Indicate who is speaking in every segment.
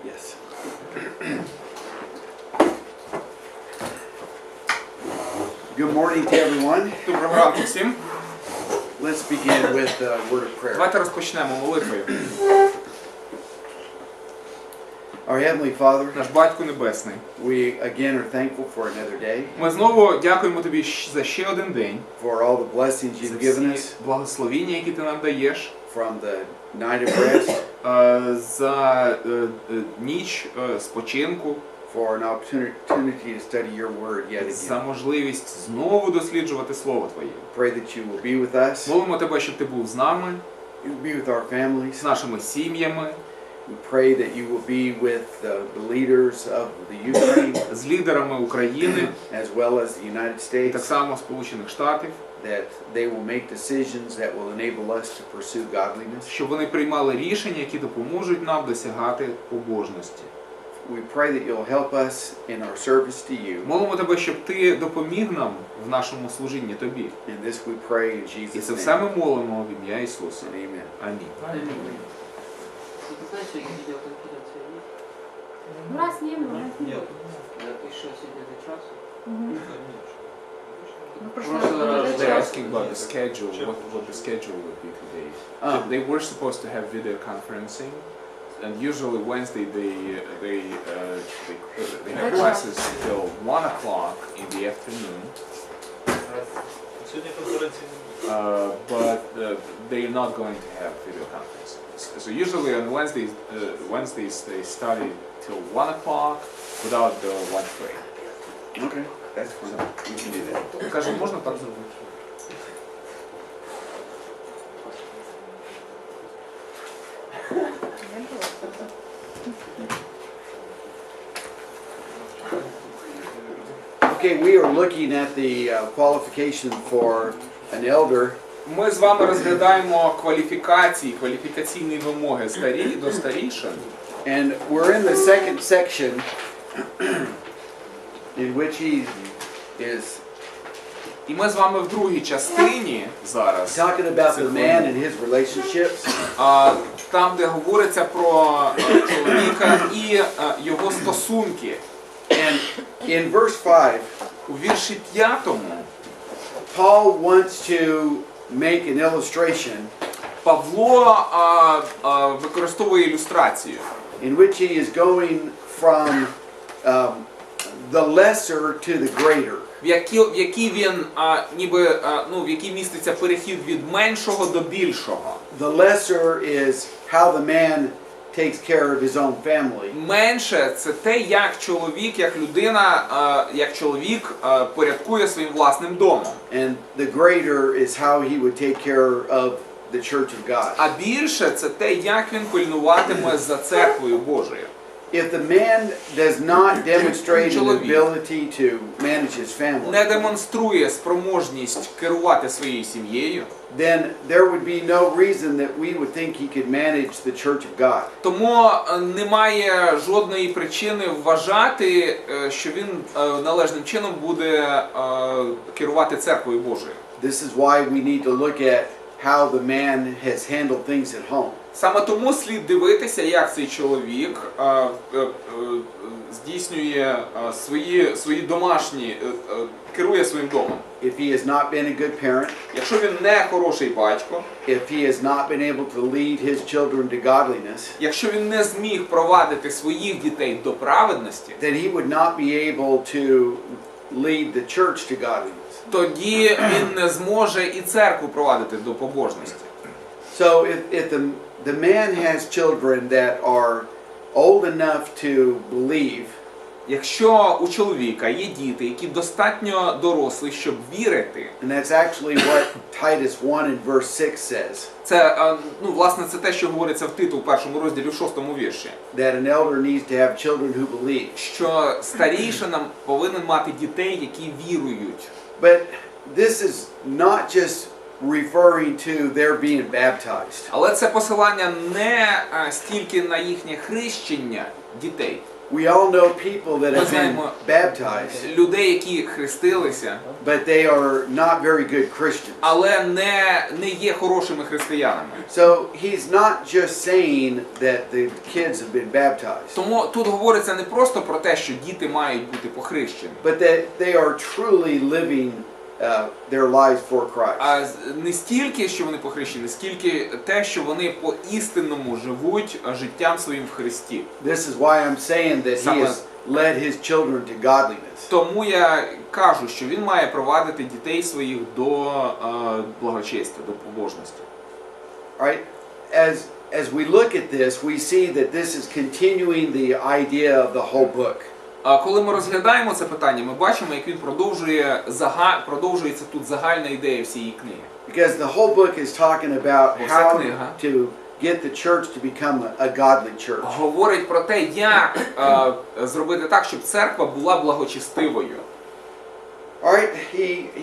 Speaker 1: Yes. Good morning to everyone.
Speaker 2: Доброго ранку всім.
Speaker 1: Let's begin with a word of prayer.
Speaker 2: Давайте розпочнемо молитвою.
Speaker 1: Our Heavenly Father,
Speaker 2: Наш Батько Небесний,
Speaker 1: we again are thankful for another day,
Speaker 2: ми знову дякуємо Тобі за ще один день,
Speaker 1: for all the blessings
Speaker 2: за
Speaker 1: you've given
Speaker 2: всі
Speaker 1: us,
Speaker 2: благословіння, які Ти нам даєш,
Speaker 1: from the night of rest,
Speaker 2: за ніч спочинку,
Speaker 1: for an opportunity to study your word yet
Speaker 2: за
Speaker 1: again.
Speaker 2: можливість знову досліджувати Слово Твоє.
Speaker 1: Pray that you will be with us,
Speaker 2: Молимо Тебе, щоб Ти був з нами,
Speaker 1: you will be with our families.
Speaker 2: з нашими сім'ями,
Speaker 1: We pray that you will be with the leaders of the Ukraine,
Speaker 2: з лідерами України,
Speaker 1: as well as the United
Speaker 2: і так
Speaker 1: States,
Speaker 2: само Сполучених Штатів,
Speaker 1: that they will make decisions that will enable us to pursue godliness.
Speaker 2: щоб вони приймали рішення, які допоможуть нам досягати побожності.
Speaker 1: We pray that you'll help us in our service to you.
Speaker 2: Молимо Тебе, щоб Ти допоміг нам в нашому служінні Тобі.
Speaker 1: And this we pray in
Speaker 2: І
Speaker 1: Jesus'
Speaker 2: це все
Speaker 1: name.
Speaker 2: ми молимо в ім'я Ісуса.
Speaker 1: Amen.
Speaker 2: Амінь.
Speaker 3: Знаешь, видеоконференция есть?
Speaker 4: Ну, раз не было, раз не
Speaker 3: Нет.
Speaker 4: было.
Speaker 3: И что, сегодня до часу?
Speaker 4: Ну, в
Speaker 3: Прошлый
Speaker 4: прошлый
Speaker 3: раз
Speaker 4: раз
Speaker 2: They're
Speaker 4: час.
Speaker 2: asking about the schedule, what the schedule would be today.
Speaker 1: Ah.
Speaker 2: They were supposed to have video conferencing, and usually Wednesday they have classes till 1 o'clock in the afternoon. But they're not going to have video conferencing. So usually on Wednesdays they study till 1 o'clock without the lunch break.
Speaker 1: Okay, that's fine. We can do that.
Speaker 2: Каже, можна так зробити?
Speaker 1: Okay, we are looking at the qualification for an elder.
Speaker 2: Ми з вами розглядаємо кваліфікаційні вимоги до старішин.
Speaker 1: And we're in the second section in which he is
Speaker 2: І ми з вами в другій частині зараз,
Speaker 1: talking about the man and his relationships.
Speaker 2: там, де говориться про чоловіка і його стосунки.
Speaker 1: And in verse 5,
Speaker 2: У вірші 5
Speaker 1: Paul wants to make an illustration
Speaker 2: Павло використовує ілюстрацію,
Speaker 1: in which he is going from the lesser to the greater.
Speaker 2: в якій він в якій міститься перехід від меншого до більшого.
Speaker 1: The lesser is how the man takes care of his own family.
Speaker 2: Менше це те, як чоловік порядкує своїм власним домом.
Speaker 1: And the greater is how he would take care of the church of God.
Speaker 2: А більше це те, як він пильнуватиме за церквою Божою.
Speaker 1: If the man does not demonstrate an ability to manage his family,
Speaker 2: Не демонструє спроможність керувати своєю сім'єю,
Speaker 1: then there would be no reason that we would think he could manage the church of God.
Speaker 2: тому немає жодної причини вважати, що він належним чином буде керувати церквою Божою.
Speaker 1: This is why we need to look at how the man has handled things at home.
Speaker 2: Саме тому слід дивитися, як цей чоловік здійснює свої домашні, керує своїм домом.
Speaker 1: If he has not been a good parent,
Speaker 2: Якщо він не хороший батько,
Speaker 1: if he has not been able to lead his children to godliness,
Speaker 2: якщо він не зміг провадити своїх дітей до праведності,
Speaker 1: then he would not be able to lead the church to godliness.
Speaker 2: тоді він не зможе і церкву провадити до побожності.
Speaker 1: So if the man has children that are old enough to believe,
Speaker 2: Якщо у чоловіка є діти, які достатньо дорослі, щоб вірити,
Speaker 1: and that's actually what Titus 1 and verse 6 says,
Speaker 2: це, власне, це те, що говориться в Титу у 1 розділі, в 6 вірші,
Speaker 1: that an elder needs to have children who believe.
Speaker 2: що старійшина повинен мати дітей, які вірують.
Speaker 1: But this is not just referring to their being baptized.
Speaker 2: Але це посилання не стільки на їхнє хрещення дітей,
Speaker 1: We all know people that
Speaker 2: Ми
Speaker 1: have been
Speaker 2: знаємо
Speaker 1: baptized,
Speaker 2: людей, які хрестилися,
Speaker 1: but they are not very good Christians.
Speaker 2: але не є хорошими християнами.
Speaker 1: So he's not just saying that the kids have been baptized,
Speaker 2: Тому тут говориться не просто про те, що діти мають бути похрещені,
Speaker 1: but that they are truly living their lives for Christ.
Speaker 2: а не стільки, що вони похрещені, скільки те, що вони по-істинному живуть життям своїм в Христі.
Speaker 1: This is why I'm saying that he has led his children to godliness.
Speaker 2: Тому я кажу, що він має провадити дітей своїх до благочестя, до побожності.
Speaker 1: Right? As we look at this, we see that this is continuing the idea of the whole book.
Speaker 2: Коли ми розглядаємо це питання, ми бачимо, як він продовжується тут загальна ідея всієї книги.
Speaker 1: Because the whole book is talking about
Speaker 2: Оця
Speaker 1: how
Speaker 2: книга
Speaker 1: to get the church to become a godly church.
Speaker 2: Говорить про те, як зробити так, щоб церква була благочестивою.
Speaker 1: Alright,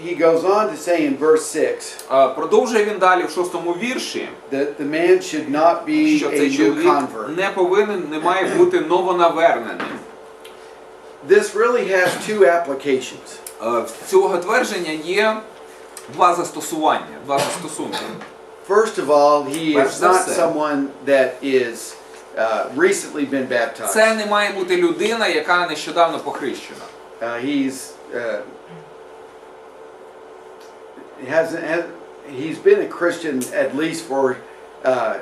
Speaker 1: he goes on to say in verse 6
Speaker 2: Продовжує він далі в 6-му вірші,
Speaker 1: that the man should not be
Speaker 2: що
Speaker 1: a
Speaker 2: цей
Speaker 1: new
Speaker 2: чоловік
Speaker 1: convert.
Speaker 2: не має бути новонаверненим.
Speaker 1: This really has two applications.
Speaker 2: В цього твердження є два застосування, два застосунки.
Speaker 1: First of all, he
Speaker 2: Перш
Speaker 1: is
Speaker 2: за
Speaker 1: not
Speaker 2: все,
Speaker 1: someone that is recently been baptized.
Speaker 2: Це не має бути людина, яка нещодавно похрещена.
Speaker 1: He's been a Christian at least for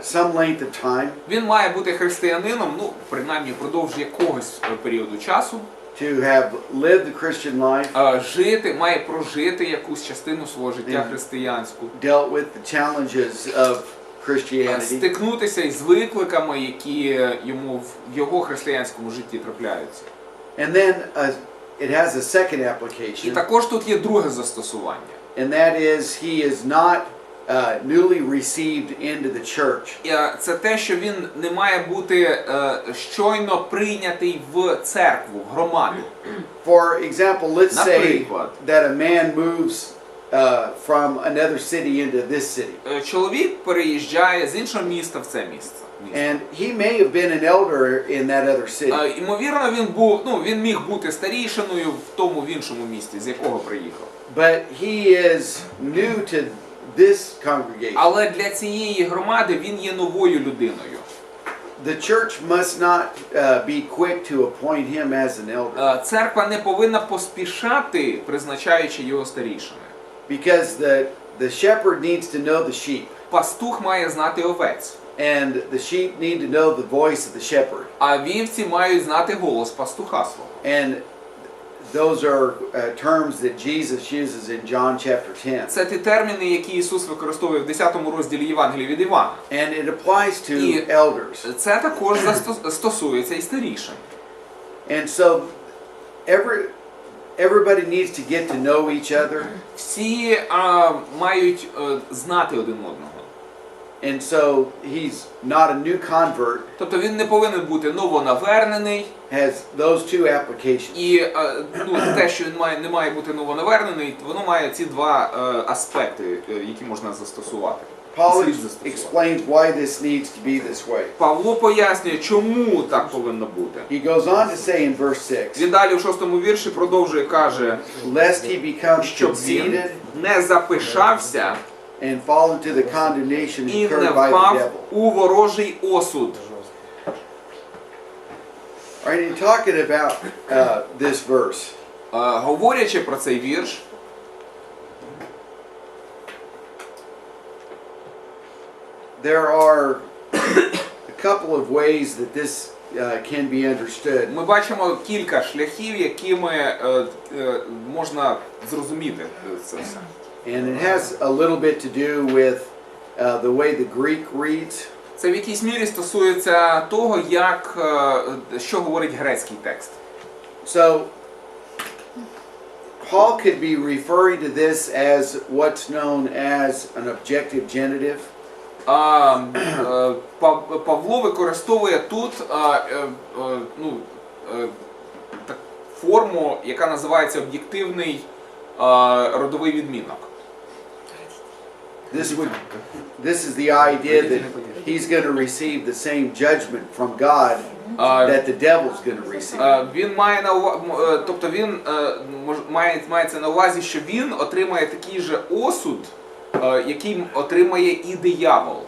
Speaker 1: some length of time.
Speaker 2: Він має бути християнином, ну, принаймні впродовж якогось періоду часу.
Speaker 1: To have lived the Christian life.
Speaker 2: Має прожити якусь частину свого життя християнську.
Speaker 1: Dealt with the challenges of Christianity.
Speaker 2: Стикнутися із викликами, які йому в його християнському житті трапляються.
Speaker 1: And then it has a second
Speaker 2: І
Speaker 1: application.
Speaker 2: також тут є друге застосування.
Speaker 1: And that is he is not newly received into the church.
Speaker 2: Це те, що він не має бути щойно прийнятий в церкву, в громаду.
Speaker 1: For example, let's say
Speaker 2: Наприклад,
Speaker 1: that a man moves from another city into this city.
Speaker 2: Чоловік переїжджає з іншого міста в це місце.
Speaker 1: And he may have been an elder in that other city.
Speaker 2: Ймовірно, він міг бути старійшиною в іншому місті, з якого приїхав.
Speaker 1: But he is new to this congregation.
Speaker 2: Але для цієї громади він є новою людиною.
Speaker 1: The church must not be quick to appoint him as an elder.
Speaker 2: Церква не повинна поспішати, призначаючи його старішими.
Speaker 1: Because the shepherd needs to know the sheep.
Speaker 2: Пастух має знати овець.
Speaker 1: And the sheep need to know the voice of the shepherd.
Speaker 2: А вівці мають знати голос пастуха свого.
Speaker 1: And those are terms that Jesus uses in John chapter 10.
Speaker 2: Це ті терміни, які Ісус використовує в 10 розділі Євангелії від Івана.
Speaker 1: And it applies to
Speaker 2: І
Speaker 1: elders.
Speaker 2: це також стосується і старішин.
Speaker 1: And so everybody needs to get to know each other.
Speaker 2: Всі мають знати один одного.
Speaker 1: And so he's not a new convert.
Speaker 2: Тобто він не повинен бути новонавернений.
Speaker 1: Has those two applications.
Speaker 2: І те, що він не має бути новонавернений, воно має ці два аспекти, які можна застосувати.
Speaker 1: Paul explains why this needs to be this way.
Speaker 2: Павло пояснює, чому так повинно бути.
Speaker 1: He goes on to say in verse 6,
Speaker 2: Він далі в 6-му вірші продовжує, каже,
Speaker 1: lest he become
Speaker 2: щоб він
Speaker 1: conceited
Speaker 2: не запишався
Speaker 1: and fall into the condemnation
Speaker 2: і не
Speaker 1: incurred by the
Speaker 2: впав
Speaker 1: devil.
Speaker 2: у ворожий осуд.
Speaker 1: All right, in talking about this verse,
Speaker 2: Говорячи про цей вірш,
Speaker 1: there are a couple of ways that this can be understood.
Speaker 2: ми бачимо кілька шляхів, якими можна зрозуміти це все.
Speaker 1: And it has a little bit to do with the way the Greek reads.
Speaker 2: Це в якійсь мірі стосується того, що говорить грецький текст.
Speaker 1: So, Paul could be referring to this as what's known as an objective genitive.
Speaker 2: Павло використовує тут форму, яка називається об'єктивний родовий відмінок.
Speaker 1: This is the idea that he's going to receive the same judgment from God that the devil's going to receive.
Speaker 2: Він має на тобто він мається на увазі, що він отримає такий же осуд, який отримає і диявол.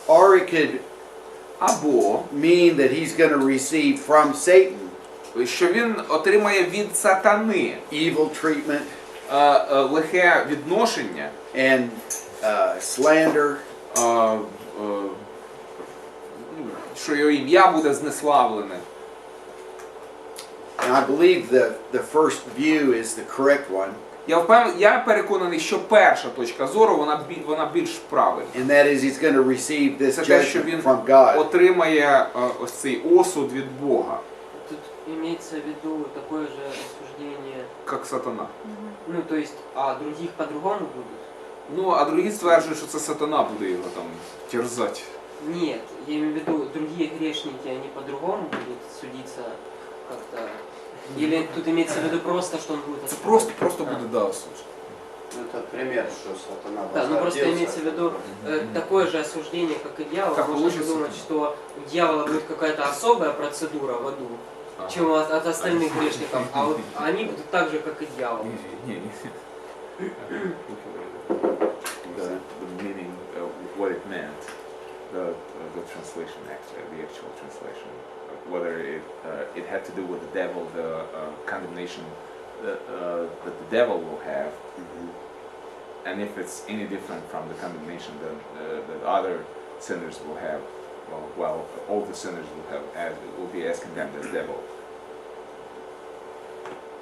Speaker 1: Or it could
Speaker 2: Або
Speaker 1: mean that he's going to receive from Satan
Speaker 2: що він отримає від сатани
Speaker 1: evil treatment
Speaker 2: лихе відношення
Speaker 1: and slander,
Speaker 2: що його ім'я буде знеславлене.
Speaker 1: and I believe the first view is the correct one,
Speaker 2: Я переконаний, що перша точка зору, вона більш правильна.
Speaker 1: and that is he's going to receive this
Speaker 2: Це те, що
Speaker 1: judgment
Speaker 2: він
Speaker 1: from God.
Speaker 2: отримає ось цей осуд від Бога,
Speaker 3: Тут имеется в виду такое же осуждение,
Speaker 2: як сатана.
Speaker 3: ну то есть, а других по-другому будут?
Speaker 2: Ну, а другі стверджують, що це сатана буде його там терзати.
Speaker 3: Нет, я имею в виду, другие грешники, они по-другому будут судиться как-то? Или тут имеется в виду просто, что он будет
Speaker 2: Це
Speaker 3: осужден?
Speaker 2: просто буде да, осуд.
Speaker 5: Это пример, что сатана
Speaker 3: Да, ну просто
Speaker 5: возгордился.
Speaker 3: имеется в виду такое же осуждение, как и дьявола.
Speaker 2: Как
Speaker 3: Можно
Speaker 2: получится.
Speaker 3: подумать, что у дьявола будет какая-то особая процедура в аду,
Speaker 2: Ага.
Speaker 3: чем от остальных грешников, а вот они будут так же, как и дьявол.
Speaker 2: Ні. The meaning of what it meant, the translation actually, the actual translation, whether it had to do with the devil, the condemnation that the devil will have, and if it's any different from the condemnation that other sinners will have, well, all the sinners will be as condemned as devil.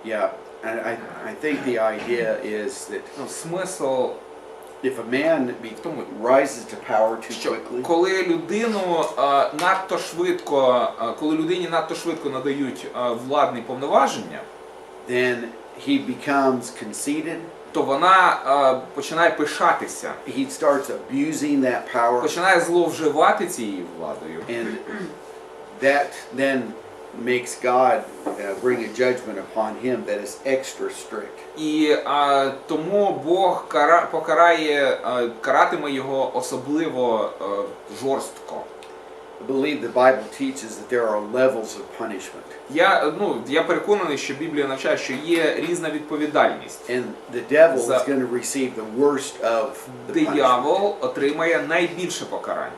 Speaker 1: Yeah, and I think the idea is that
Speaker 2: Ну, смисл,
Speaker 1: if a man rises to power too
Speaker 2: що
Speaker 1: quickly,
Speaker 2: коли людину коли людині надто швидко надають владні повноваження,
Speaker 1: then he becomes conceited.
Speaker 2: то вона починає пишатися,
Speaker 1: He starts abusing that power,
Speaker 2: починає зловживати цією владою.
Speaker 1: and that then makes God bring a judgment upon him that is extra strict.
Speaker 2: І тому Бог каратиме його особливо жорстко.
Speaker 1: I believe the Bible teaches that there are levels of punishment,
Speaker 2: Я переконаний, що Біблія навчає, що є різна відповідальність.
Speaker 1: and the devil
Speaker 2: За-
Speaker 1: is going to receive the worst of the punishment.
Speaker 2: Диявол отримає найбільше покарання.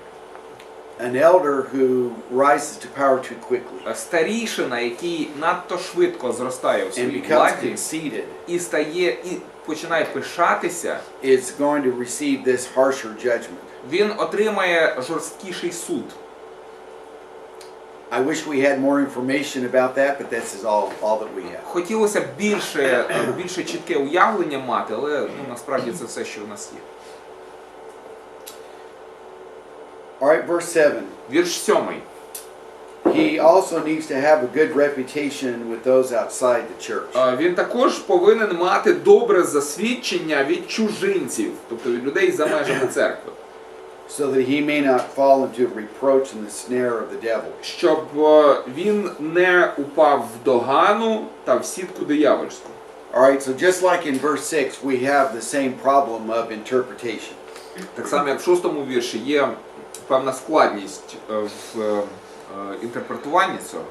Speaker 1: An elder who rises to power too quickly
Speaker 2: Старішина, який надто швидко зростає у
Speaker 1: and
Speaker 2: своїй
Speaker 1: becomes
Speaker 2: владі
Speaker 1: conceited
Speaker 2: і починає пишатися,
Speaker 1: is going to receive this harsher judgment.
Speaker 2: він отримає жорсткіший суд.
Speaker 1: I wish we had more information about that, but this is all that we have.
Speaker 2: Хотілося б більше чітке уявлення мати, але насправді це все, що у нас є.
Speaker 1: All right, verse 7.
Speaker 2: Вірш 7.
Speaker 1: He also needs to have a good reputation with those outside the church.
Speaker 2: Він також повинен мати добре засвідчення від чужинців, тобто від людей за межами церкви,
Speaker 1: So that he may not fall into reproach and the snare of the devil.
Speaker 2: щоб він не упав в догану та в сітку диявольську.
Speaker 1: All right, so just like in verse 6, we have the same problem of interpretation.
Speaker 2: Так само, як в 6-му вірші є певна складність в інтерпретуванні цього.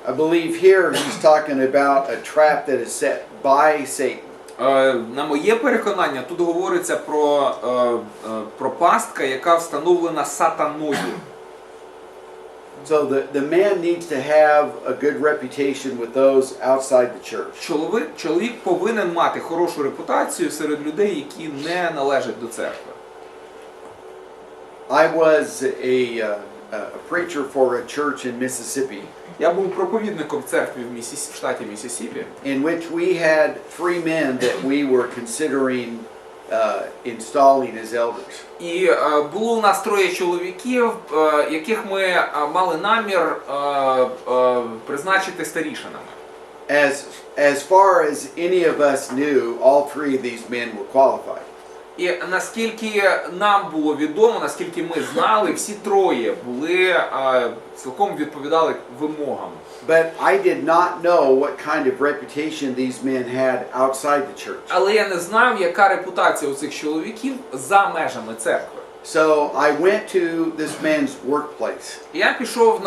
Speaker 1: I believe here he's talking about a trap that is set by Satan.
Speaker 2: На моє переконання, тут говориться про пастка, яка встановлена сатаною.
Speaker 1: So the man needs to have a good reputation with those outside the church.
Speaker 2: Чоловік повинен мати хорошу репутацію серед людей, які не належать до церкви.
Speaker 1: I was a preacher for a church in Mississippi
Speaker 2: Я був проповідником в церкві в штаті Міссісіпі,
Speaker 1: in which we had 3 men that we were considering installing as elders.
Speaker 2: і було у нас 3 чоловіків, яких ми мали намір призначити старішинами.
Speaker 1: As far as any of us knew, all 3 of these men were qualified.
Speaker 2: І наскільки нам було відомо, наскільки ми знали, всі 3 були цілком відповідали вимогам.
Speaker 1: But I did not know what kind of reputation these men had outside the church.
Speaker 2: Але я не знав, яка репутація у цих чоловіків за межами церкви.
Speaker 1: So I went to this man's workplace.
Speaker 2: Я пішов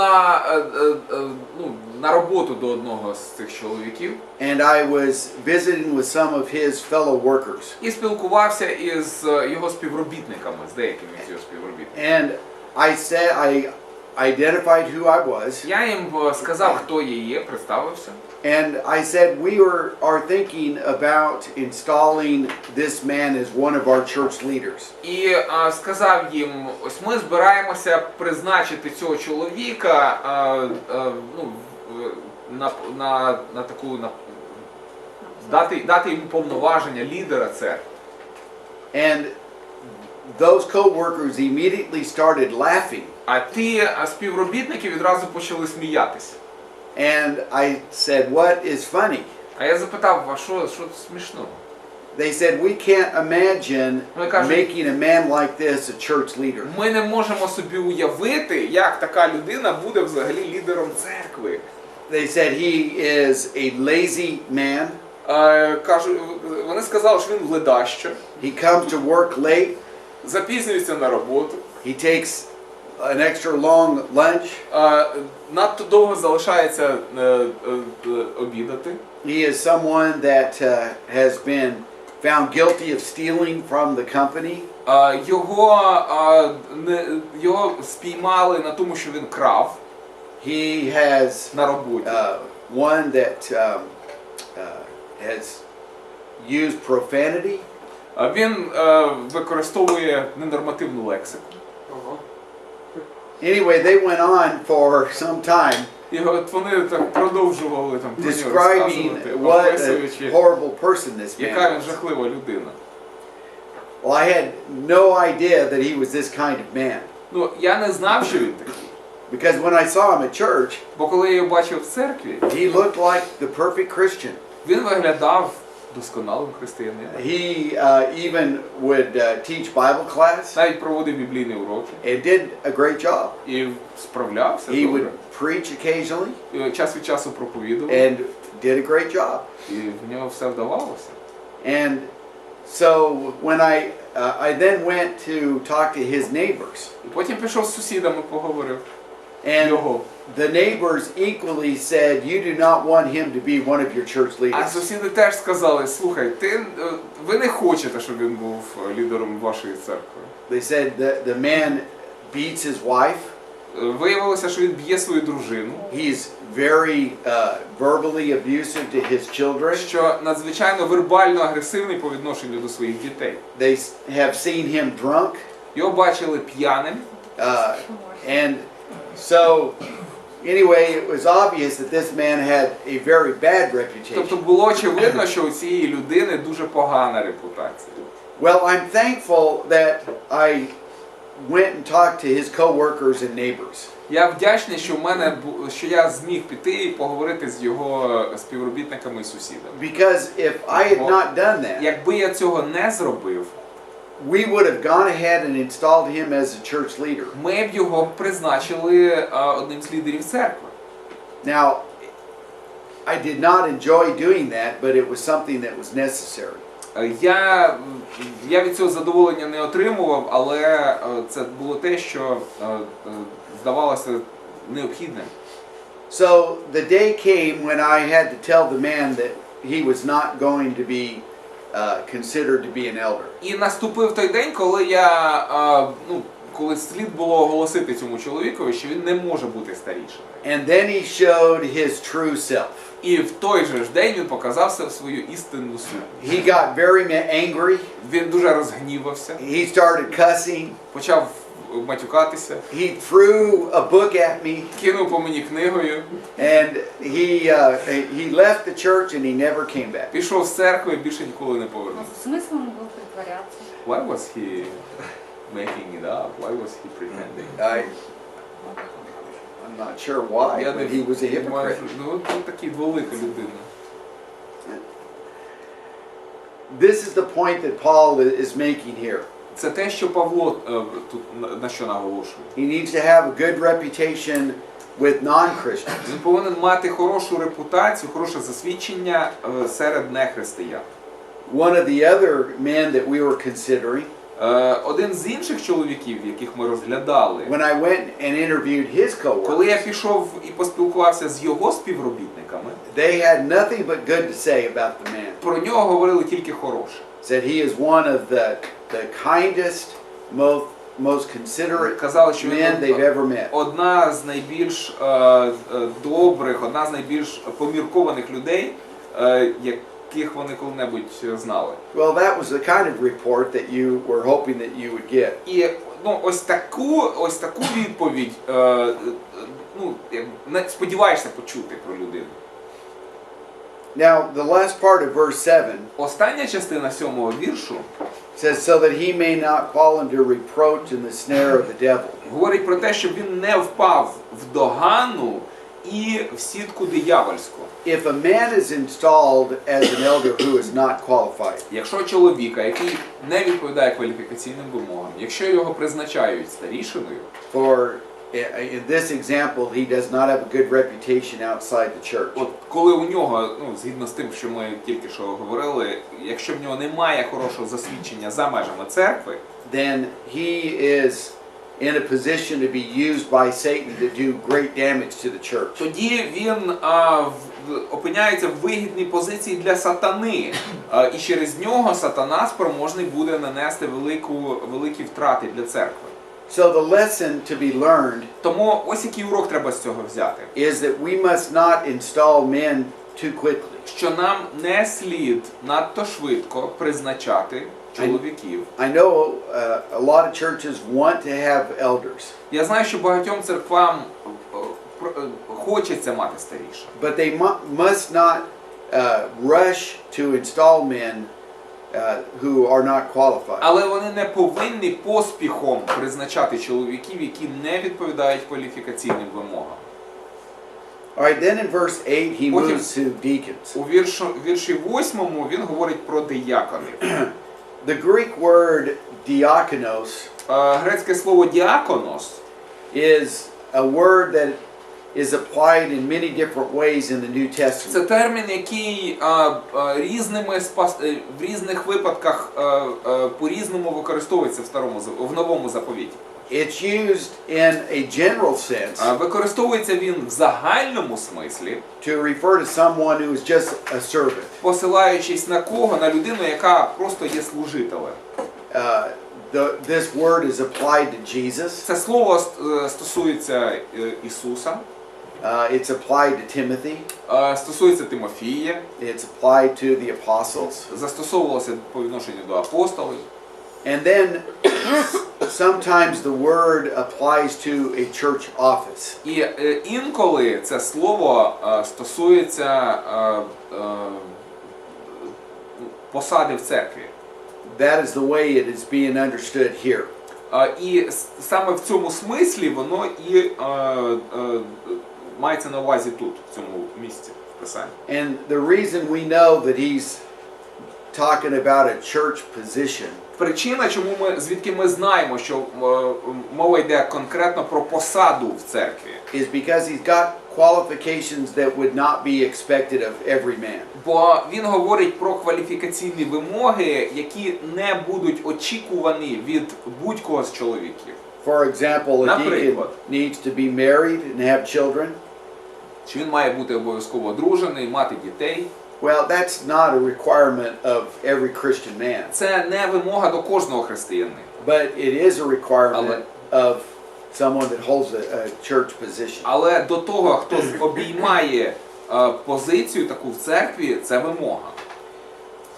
Speaker 2: на роботу до одного з цих чоловіків
Speaker 1: And I was visiting with some of his fellow workers.
Speaker 2: і спілкувався із його співробітниками, з деякими з його співробітниками.
Speaker 1: And I identified who I was.
Speaker 2: Я їм сказав, хто я є, представився.
Speaker 1: And I said we are thinking about installing this man as one of our church leaders.
Speaker 2: І сказав їм, ось ми збираємося призначити цього чоловіка дати йому повноваження лідера церкви.
Speaker 1: And those co-workers immediately started laughing.
Speaker 2: А ті співробітники відразу почали сміятися.
Speaker 1: And I said, what is funny?
Speaker 2: А я запитав, а що смішного?
Speaker 1: They said, we can't imagine
Speaker 2: Вони кажуть,
Speaker 1: making a man like this a church leader.
Speaker 2: ми не можемо собі уявити, як така людина буде взагалі лідером церкви.
Speaker 1: They said he is a lazy man.
Speaker 2: Вони сказали, що він ледащо,
Speaker 1: He comes to work late.
Speaker 2: запізнюється на роботу,
Speaker 1: He takes an extra long lunch.
Speaker 2: надто довго залишається обідати.
Speaker 1: He is someone that has been found guilty of stealing from the company.
Speaker 2: Його спіймали на тому, що він крав
Speaker 1: He has
Speaker 2: на роботі.
Speaker 1: one that has used profanity.
Speaker 2: Він використовує ненормативну лексику.
Speaker 3: Ого.
Speaker 1: Anyway, they went on for some time
Speaker 2: І от вони так продовжували там про нього
Speaker 1: describing
Speaker 2: розказувати,
Speaker 1: what a
Speaker 2: описуючи,
Speaker 1: horrible person this
Speaker 2: яка
Speaker 1: man
Speaker 2: він
Speaker 1: was.
Speaker 2: жахлива людина.
Speaker 1: Well, I had no idea that he was this kind of man.
Speaker 2: Ну, я не знав, що він такий.
Speaker 1: Because when I saw him at church,
Speaker 2: Бо коли я його бачив в церкві,
Speaker 1: he looked like the perfect Christian.
Speaker 2: він виглядав досконалим християнином.
Speaker 1: He even would teach Bible class
Speaker 2: Навіть проводив біблійні уроки
Speaker 1: and did a great job.
Speaker 2: і справлявся
Speaker 1: He
Speaker 2: добре.
Speaker 1: would preach occasionally
Speaker 2: І час від часу проповідував,
Speaker 1: and did a great job.
Speaker 2: і в нього все вдавалося.
Speaker 1: And so when I then went to talk to his neighbors,
Speaker 2: І потім пішов з сусідами, поговорив
Speaker 1: and
Speaker 2: його.
Speaker 1: the neighbors equally said, "You do not want him to be one of your church
Speaker 2: А
Speaker 1: leaders."
Speaker 2: сусіди теж сказали, слухай, ви не хочете, щоб він був лідером вашої церкви.
Speaker 1: They said the man beats his wife.
Speaker 2: Виявилося, що він б'є свою дружину,
Speaker 1: He's very verbally abusive to his children.
Speaker 2: що надзвичайно вербально агресивний по відношенню до своїх дітей.
Speaker 1: They have seen him drunk,
Speaker 2: Його бачили п'яним,
Speaker 1: and so anyway, it was obvious that this man had a very bad reputation.
Speaker 2: тобто було очевидно, що у цієї людини дуже погана репутація.
Speaker 1: Well, I'm thankful that I went and talked to his co-workers and neighbors.
Speaker 2: Я вдячний, що я зміг піти і поговорити з його співробітниками і сусідами.
Speaker 1: Because if I had not done that,
Speaker 2: Якби я цього не зробив,
Speaker 1: we would have gone ahead and installed him as a church leader.
Speaker 2: ми б його призначили одним з лідерів церкви.
Speaker 1: Now, I did not enjoy doing that, but it was something that was necessary.
Speaker 2: Я від цього задоволення не отримував, але це було те, що здавалося необхідним.
Speaker 1: So the day came when I had to tell the man that he was not going to be considered to be an elder.
Speaker 2: І наступив той день, коли слід було оголосити цьому чоловікові, що він не може бути старішим.
Speaker 1: And then he showed his true self.
Speaker 2: І в той же ж день він показав свою істинну суть.
Speaker 1: He got very angry.
Speaker 2: Він дуже розгнівався,
Speaker 1: He started cussing.
Speaker 2: почав матюкатися,
Speaker 1: He threw a book at me,
Speaker 2: кинув по мені книгою,
Speaker 1: and he left the church and he never came back.
Speaker 2: пішов з церкви і більше ніколи не повернувся.
Speaker 4: Смысл он был притворяться?
Speaker 2: Why was he making it up? Why was he pretending?
Speaker 1: I'm not sure why, but he was a
Speaker 2: не маю-
Speaker 1: hypocrite.
Speaker 2: Ну, от такий дволика людина.
Speaker 1: This is the point that Paul is making here.
Speaker 2: Це те, що Павло тут на що наголошує.
Speaker 1: He needs to have a good reputation with non-Christians.
Speaker 2: Він повинен мати хорошу репутацію, хороше засвідчення серед нехристиян.
Speaker 1: One of the other men that we were considering
Speaker 2: Один з інших чоловіків, яких ми розглядали,
Speaker 1: when I went and interviewed his
Speaker 2: коли я
Speaker 1: coworkers,
Speaker 2: пішов і поспілкувався з його співробітниками,
Speaker 1: they had nothing but good to say about the man.
Speaker 2: про нього говорили тільки хороше.
Speaker 1: Said he is one of the kindest, most considerate
Speaker 2: Казали, що
Speaker 1: men they've
Speaker 2: він
Speaker 1: ever met.
Speaker 2: одна з найбільш добрих, одна з найбільш поміркованих людей, яких вони коли-небудь знали.
Speaker 1: Well, that was the kind of report that you were hoping that you would get.
Speaker 2: І ну, ось таку відповідь сподіваєшся почути про людину.
Speaker 1: Now, the last part of verse 7
Speaker 2: Остання частина 7-го віршу
Speaker 1: says, so that he may not fall into reproach in the snare of the devil.
Speaker 2: говорить про те, щоб він не впав в догану і в сітку диявольську.
Speaker 1: If a man is installed as an elder who is not qualified,
Speaker 2: Якщо чоловіка, який не відповідає кваліфікаційним вимогам, якщо його призначають старішиною,
Speaker 1: for in this example, he does not have a good reputation outside the church.
Speaker 2: от коли у нього, згідно з тим, що ми тільки що говорили, якщо в нього немає хорошого засвідчення за межами церкви,
Speaker 1: Then he is in a position to be used by Satan to do great damage to the church.
Speaker 2: тоді він опиняється в вигідній позиції для сатани, і через нього сатана спроможний буде нанести великі втрати для церкви.
Speaker 1: So the lesson to be learned
Speaker 2: Тому ось який урок треба з цього взяти.
Speaker 1: is that we must not install men too quickly.
Speaker 2: Що нам не слід надто швидко призначати чоловіків.
Speaker 1: I know a lot of churches want to have elders,
Speaker 2: Я знаю, що багатьом церквам хочеться мати старіше.
Speaker 1: but they must not rush to install men who are not qualified.
Speaker 2: Але вони не повинні поспіхом призначати чоловіків, які не відповідають кваліфікаційним вимогам.
Speaker 1: All right, then in verse 8 he
Speaker 2: Потім-
Speaker 1: moves to deacons.
Speaker 2: У вірші 8 він говорить про дияконів.
Speaker 1: The Greek word diakonos
Speaker 2: Грецьке слово діаконос
Speaker 1: is a word that is applied in many different ways in the New
Speaker 2: це
Speaker 1: Testament.
Speaker 2: термін, який в різних випадках по-різному використовується в Новому заповіті.
Speaker 1: It's used in a general sense
Speaker 2: Використовується він в загальному смислі,
Speaker 1: to refer to someone who is just a servant.
Speaker 2: посилаючись на кого? На людину, яка просто є служителем.
Speaker 1: This word is applied to Jesus.
Speaker 2: Це слово стосується Ісуса,
Speaker 1: It's applied to Timothy.
Speaker 2: стосується Тимофія,
Speaker 1: It's applied to the apostles.
Speaker 2: застосовувалося по відношенню до апостолів.
Speaker 1: And then sometimes the word applies to a church office.
Speaker 2: І інколи це слово стосується посади в церкві.
Speaker 1: That is the way it is being understood here.
Speaker 2: І саме в цьому смислі воно і мається на увазі тут, в цьому місці в Писанні.
Speaker 1: And the reason we know that he's talking about a church position
Speaker 2: Причина, звідки ми знаємо, що мова йде конкретно про посаду в церкві,
Speaker 1: is because he's got qualifications that would not be expected of every man.
Speaker 2: бо він говорить про кваліфікаційні вимоги, які не будуть очікувані від будь-кого з чоловіків.
Speaker 1: For example, a deacon
Speaker 2: Наприклад.
Speaker 1: needs to be married and have children.
Speaker 2: Чи він має бути обов'язково одружений, мати дітей?
Speaker 1: Well, that's not a requirement of every Christian man,
Speaker 2: Це не вимога до кожного християнина.
Speaker 1: but it is a requirement of someone that holds a church position.
Speaker 2: Але до того, хто обіймає позицію таку в церкві, це вимога.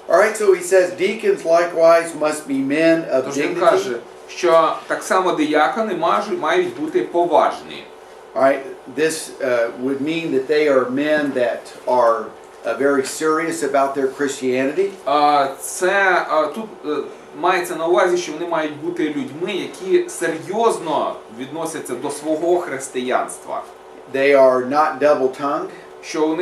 Speaker 1: All right, so he says deacons likewise must be men of
Speaker 2: Тож він
Speaker 1: dignity.
Speaker 2: каже, що так само диякони мають бути поважні.
Speaker 1: All right, this would mean that they are men that are very serious about their Christianity.
Speaker 2: Це тут мається на увазі, що вони мають бути людьми, які серйозно відносяться до свого християнства.
Speaker 1: They are not double-tongued.
Speaker 2: Що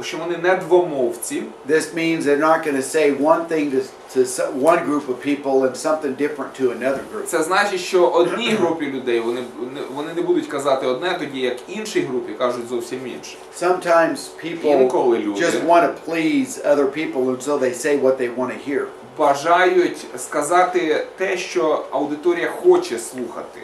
Speaker 2: що вони не двомовці.
Speaker 1: This means they're not going to say one thing to one group of people and something different to another group.
Speaker 2: Це значить, що одній групі людей вони не будуть казати одне, тоді як іншій групі кажуть зовсім інше.
Speaker 1: Sometimes people
Speaker 2: Інколи люди
Speaker 1: just want to please other people and so they say what they want to hear.
Speaker 2: бажають сказати те, що аудиторія хоче слухати.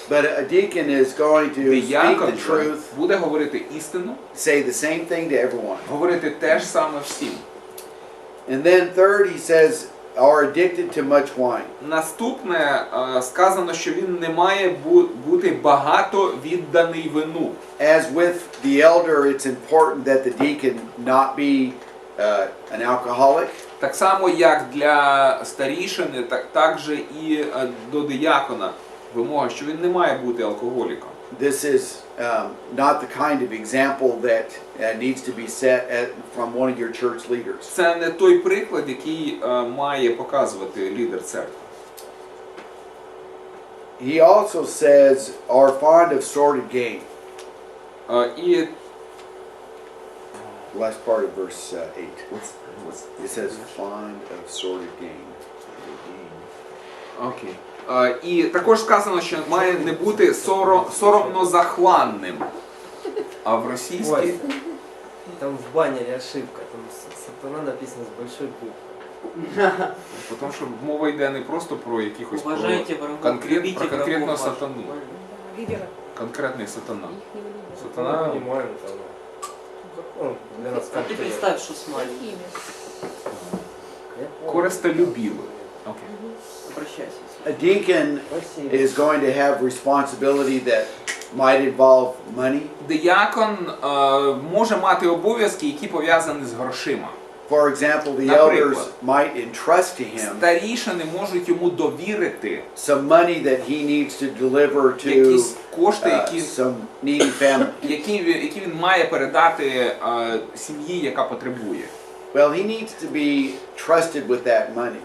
Speaker 1: But a deacon is going to speak
Speaker 2: Диякон
Speaker 1: the
Speaker 2: же
Speaker 1: truth,
Speaker 2: буде говорити істину,
Speaker 1: say the same thing to everyone.
Speaker 2: говорити те ж саме всім.
Speaker 1: And then third, he says, are addicted to much wine.
Speaker 2: Наступне сказано, що він не має бути багато відданий вину.
Speaker 1: As with the elder, it's important that the deacon not be an alcoholic.
Speaker 2: Так само, як для старішини, так же і до диякона вимога, що він не має бути алкоголіком.
Speaker 1: This is not the kind of example that needs to be set from one of your church leaders.
Speaker 2: Це не той приклад, який має показувати лідер церкви.
Speaker 1: He also says, are fond of sordid gain.
Speaker 2: І
Speaker 1: The last part of verse 8. It says, fond of sordid gain.
Speaker 2: Окей. І також сказано, що має не бути соромнозахланним. А в російській...
Speaker 6: Ой, там в баннере ошибка, там сатана написано с большой буквы.
Speaker 2: Тому що мова йде не просто про якихось
Speaker 3: Уважайте врагов,
Speaker 2: про
Speaker 3: любите
Speaker 2: конкретного
Speaker 3: врагов ваших.
Speaker 2: сатану. Конкретний сатана.
Speaker 6: Мы
Speaker 2: Сатана...
Speaker 6: понимаем, там, закон для нас
Speaker 3: А ты представь, что с маленьким.
Speaker 2: Користолюбіли. Окей.
Speaker 3: Обращайся.
Speaker 1: A deacon
Speaker 6: Спасибо.
Speaker 1: is going to have responsibility that might involve money.
Speaker 2: Диякон може мати обов'язки, які пов'язані з грошима.
Speaker 1: For example, the
Speaker 2: Наприклад.
Speaker 1: elders might entrust to him
Speaker 2: Старішини можуть йому довірити
Speaker 1: some money that he needs to deliver to
Speaker 2: якісь кошти,
Speaker 1: some needy family.
Speaker 2: які він має передати сім'ї, яка потребує.
Speaker 1: Well, he needs to be trusted with that money.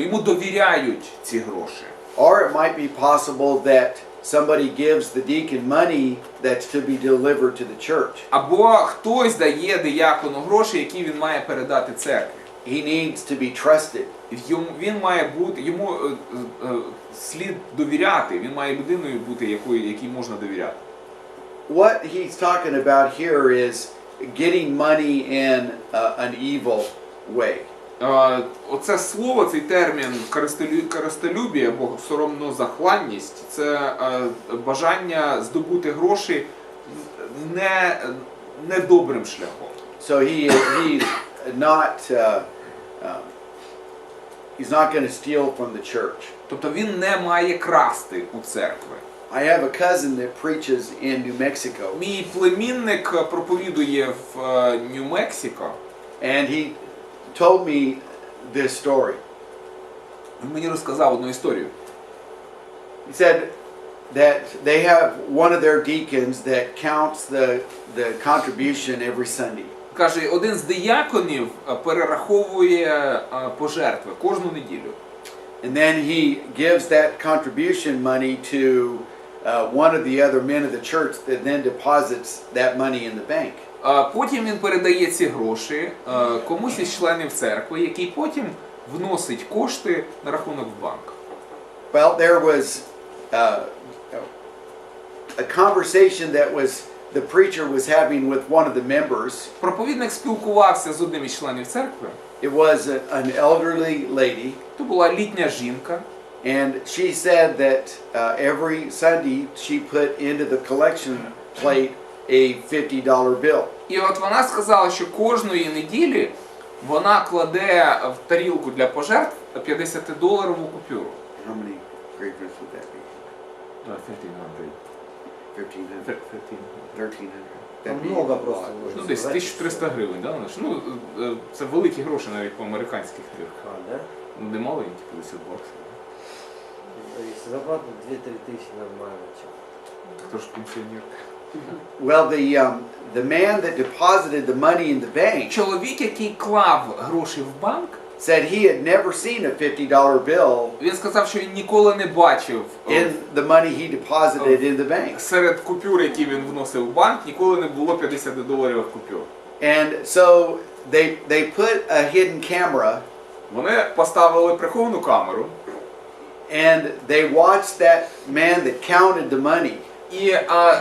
Speaker 2: Йому довіряють ці гроші.
Speaker 1: Or it might be possible that somebody gives the deacon money that's to be delivered to the church.
Speaker 2: Або хтось дає диякону гроші, які він має передати церкві.
Speaker 1: He needs to be trusted.
Speaker 2: Він має бути, йому слід довіряти, він має людиною бути, якій можна довіряти.
Speaker 1: What he's talking about here is getting money in an evil way.
Speaker 2: Оце слово, цей термін користолюбія або соромнозахланність, це бажання здобути гроші не добрим шляхом.
Speaker 1: So he's not going to steal from the church.
Speaker 2: Тобто він не має красти у церкви.
Speaker 1: I have a cousin that preaches in New Mexico,
Speaker 2: Мій племінник проповідує в Нью-Мексико.
Speaker 1: and he told me this story.
Speaker 2: Він мені розказав одну історію.
Speaker 1: He said that they have one of their deacons that counts the contribution every Sunday.
Speaker 2: Каже, один з дияконів перераховує пожертви кожну неділю.
Speaker 1: And then he gives that contribution money to one of the other men of the church that then deposits that money in the bank.
Speaker 2: Потім він передає ці гроші комусь із членів церкви, який потім вносить кошти на рахунок в банк.
Speaker 1: Well, there was a conversation that the preacher was having with one of the members.
Speaker 2: Проповідник спілкувався з одним із членів церкви.
Speaker 1: It was an elderly lady,
Speaker 2: То була літня жінка.
Speaker 1: and she said that every Sunday she put into the collection plate a $50 bill.
Speaker 2: І от вона сказала, що кожної неділі вона кладе в тарілку для пожертв 50-доларову купюру.
Speaker 1: How many grapefruits would that be?
Speaker 2: 1500.
Speaker 1: 1300.
Speaker 6: Там много просто.
Speaker 2: Ну, десь 1300 гривень, да? Ну, це великі гроші навіть по американських мірках.
Speaker 6: Да?
Speaker 2: Ну, не маленькі, 50 баксів.
Speaker 6: Если зарплата 2-3 тысячи нормально.
Speaker 2: Хто ж пенсіонер?
Speaker 1: Well, the man that deposited the money in the bank
Speaker 2: Чоловік, який клав гроші в банк,
Speaker 1: said he had never seen a $50 bill
Speaker 2: він сказав, що він ніколи не бачив
Speaker 1: in the money he deposited in the bank.
Speaker 2: серед купюр, які він вносив в банк, ніколи не було 50-доларових купюр.
Speaker 1: And so they put a hidden camera
Speaker 2: Вони поставили приховану камеру,
Speaker 1: and they watched that man that counted the money
Speaker 2: і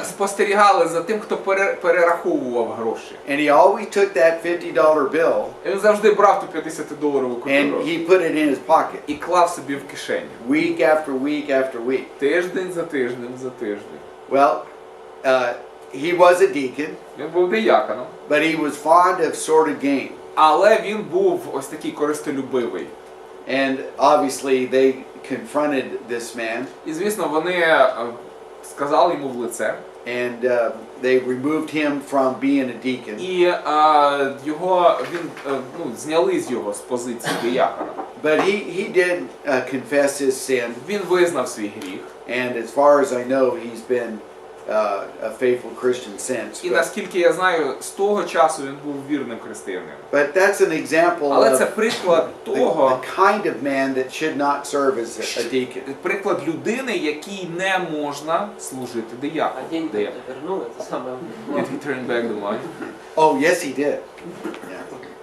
Speaker 2: спостерігали за тим, хто перераховував гроші.
Speaker 1: And he always took that $50 bill
Speaker 2: І він завжди брав ту 50-доларову
Speaker 1: and
Speaker 2: купюру
Speaker 1: he put it in his pocket.
Speaker 2: і клав собі в кишеню.
Speaker 1: Week after week after week.
Speaker 2: Тиждень за тижнем за тиждень.
Speaker 1: Well, he was a deacon,
Speaker 2: Він був дияконом,
Speaker 1: but he was fond of sordid gain.
Speaker 2: але він був ось такий користолюбивий.
Speaker 1: And obviously they confronted this man
Speaker 2: І, звісно, вони сказали йому в лице,
Speaker 1: and they removed him from being a deacon.
Speaker 2: і зняли з його з позиції диякона.
Speaker 1: But he did confess his sin,
Speaker 2: Він визнав свій гріх.
Speaker 1: and as far as I know, he's been a faithful Christian since.
Speaker 2: І наскільки я знаю, з того часу він був вірним християнином.
Speaker 1: But that's an example
Speaker 2: Але це
Speaker 1: of
Speaker 2: приклад
Speaker 1: the
Speaker 2: того,
Speaker 1: kind of man that should not serve as a deacon.
Speaker 2: приклад людини, якій не можна служити
Speaker 3: А
Speaker 2: дияконом.
Speaker 3: деньги вернул, это самое.
Speaker 2: Did he turn back the money?
Speaker 1: Oh, yes, he did.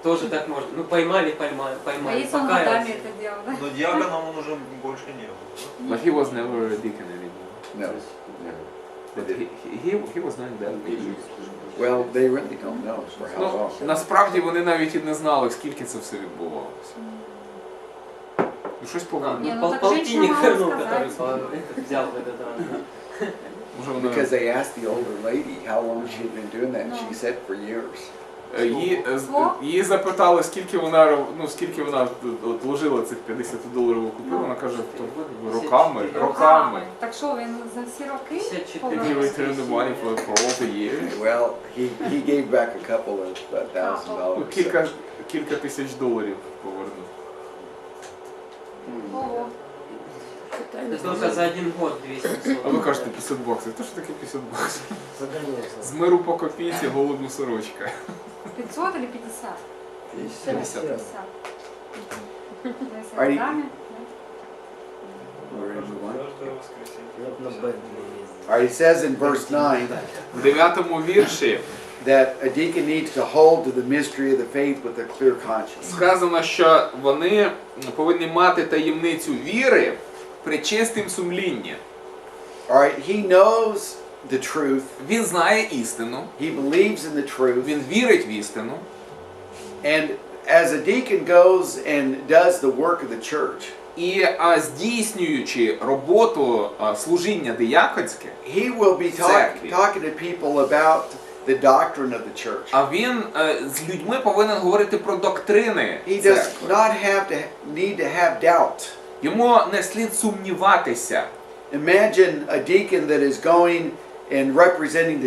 Speaker 3: Тоже так можно. Ну поймали,
Speaker 4: А
Speaker 3: поймали,
Speaker 4: если он
Speaker 3: покаялся.
Speaker 4: годами это делал, да?
Speaker 7: Но диаконом он уже больше не был.
Speaker 2: But he was never a deacon anymore.
Speaker 1: No.
Speaker 2: But he was doing that.
Speaker 1: Well, they really don't know for how
Speaker 2: Ну,
Speaker 1: long.
Speaker 2: насправді вони навіть і не знали, скільки це все відбувалося. Ну, щось
Speaker 3: А,
Speaker 2: погано.
Speaker 4: Не, ну
Speaker 3: ну,
Speaker 4: так
Speaker 3: полтинник
Speaker 4: женщина могла
Speaker 3: вернул,
Speaker 4: сказать.
Speaker 3: который взял в этот раз.
Speaker 2: Може, вона...
Speaker 1: Because they asked the older lady how long she had been doing that, and she said for years.
Speaker 2: Її запитали, скільки вона вложила цих 50-доларову купюру, вона каже, роками.
Speaker 4: Так що він за всі роки?
Speaker 3: 54.
Speaker 2: Did he return the money for all the years?
Speaker 1: Well, he gave back a couple of $1,000.
Speaker 2: Кілька тисяч доларів повернув.
Speaker 4: Ого.
Speaker 3: Это только за один год 200.
Speaker 2: А ви кажете 50 баксів. То що таке 50 баксів?
Speaker 6: Конечно.
Speaker 2: З миру по копійці, голодну сорочка.
Speaker 4: 500 или 50?
Speaker 2: 50.
Speaker 4: 50. То есть
Speaker 1: А и-
Speaker 4: годами,
Speaker 1: We're in the one.
Speaker 7: Каждое воскресенье.
Speaker 6: Вот на Бентли ездил.
Speaker 1: All right, it says in verse 9
Speaker 2: В 9 вірші
Speaker 1: that a deacon needs to hold to the mystery of the faith with a clear conscience.
Speaker 2: сказано, що вони повинні мати таємницю віри при чистим сумлінні.
Speaker 1: All right, he knows the truth.
Speaker 2: Він знає істину,
Speaker 1: He believes in the truth.
Speaker 2: він вірить в істину.
Speaker 1: And as a deacon goes and does the work of the church,
Speaker 2: І здійснюючи роботу служіння дияконське,
Speaker 1: he will be
Speaker 2: Exactly.
Speaker 1: talking to people about the doctrine of the church.
Speaker 2: а він з людьми повинен говорити про доктрини
Speaker 1: He does
Speaker 2: церкви.
Speaker 1: not need to have doubt.
Speaker 2: Йому не слід сумніватися.
Speaker 1: Imagine a deacon that is going and representing the